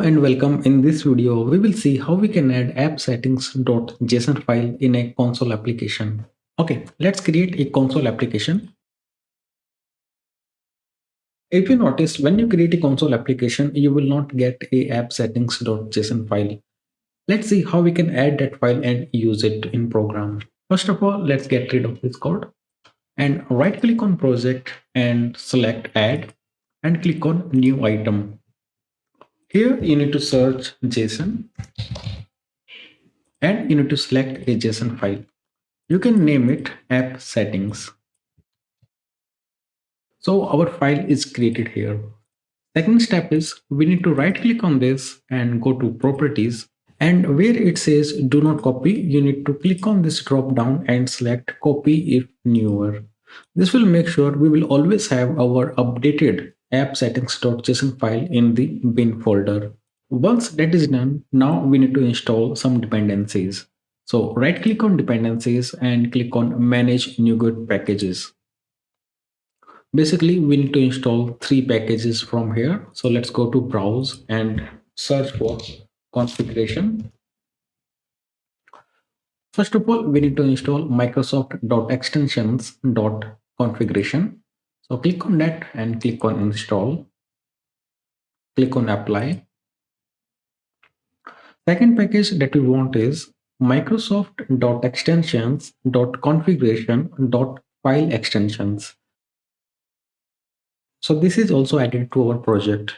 and welcome. In this video, we will see how we can add appsettings.json file in a console application. Okay, let's create a console application. If you notice, when you create a console application, you will not get a appsettings.json file. Let's see how we can add that file and use it in program. First of all, let's get rid of this code and right click on project and select add and click on new item. Here you need to search JSON and you need to select a JSON file. You can name it app settings. So our file is created here. Second step is we need to right click on this and go to properties, and where it says do not copy, you need to click on this drop down and select copy if newer. This will make sure we will always have our updated app settings.json file in the bin folder. Once that is done, now we need to install some dependencies. So right click on dependencies and click on manage NuGet packages. Basically, we need to install 3 packages from here. So let's go to browse and search for configuration. First of all, we need to install Microsoft.Extensions.Configuration. So click on that and click on install. Click on apply. Second package that we want is Microsoft.Extensions.Configuration.File So this is also added to our project.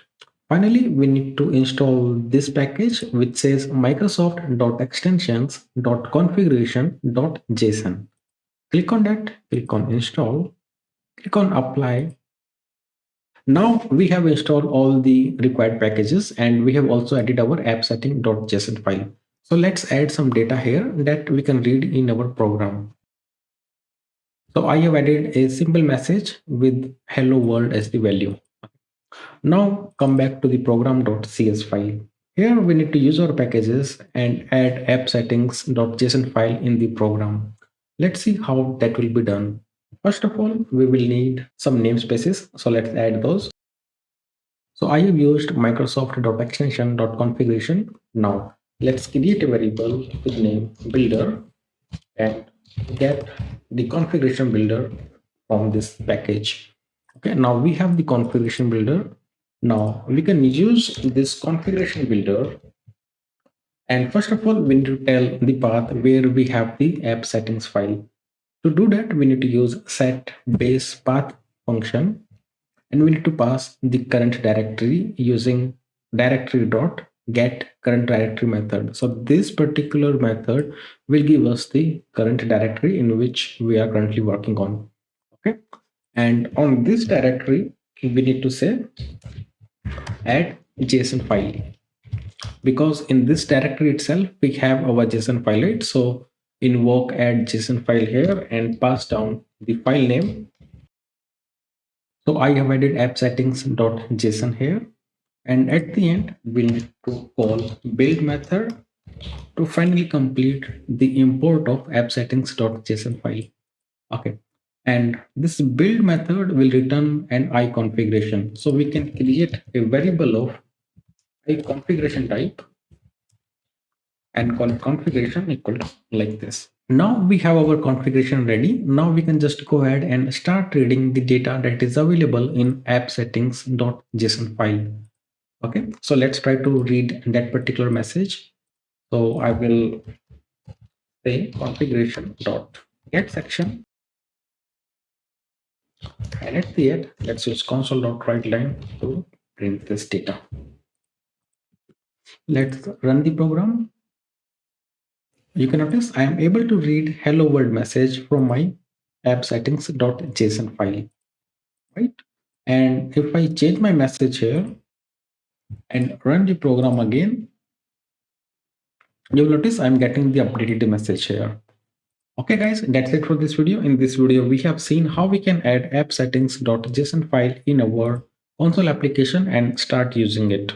Finally, we need to install this package which says Microsoft.Extensions.Configuration.Json. Click on that, click on install, click on apply. Now we have installed all the required packages and we have also added our appsetting.json file. So let's add some data here that we can read in our program. So I have added a simple message with hello world as the value. Now come back to the program.cs file. Here we need to use our packages and add appsettings.json file in the program. Let's see how that will be done. First of all, we will need some namespaces. So let's add those. So I have used Microsoft.Extension.Configuration. Now let's create a variable with name builder and get the configuration builder from this package. Okay, now we have the configuration builder. Now we can use this configuration builder, and first of all we need to tell the path where we have the app settings file. To do that, we need to use set base path function, and we need to pass the current directory using directory.get current directory method. So this particular method will give us the current directory in which we are currently working on. Okay, and on this directory we need to say add JSON file, because in this directory itself we have our JSON file, right? So invoke add JSON file here and pass down the file name. So I have added appsettings.json here, and at the end we need to call build method to finally complete the import of appsettings.json file. Okay, and this build method will return an IConfiguration. So we can create a variable of IConfiguration type and call configuration equal to like this. Now we have our configuration ready. Now we can just go ahead and start reading the data that is available in appsettings.json file. Okay, so let's try to read that particular message. So I will say configuration.get section, and at the end let's use console.writeLine to print this data. Let's run the program. You can notice I am able to read hello world message from my appsettings.json file, right? And if I change my message here and run the program again, you will notice I'm getting the updated message here. Okay guys, that's it for this video. In this video we have seen how we can add appsettings.json file in our console application and start using it.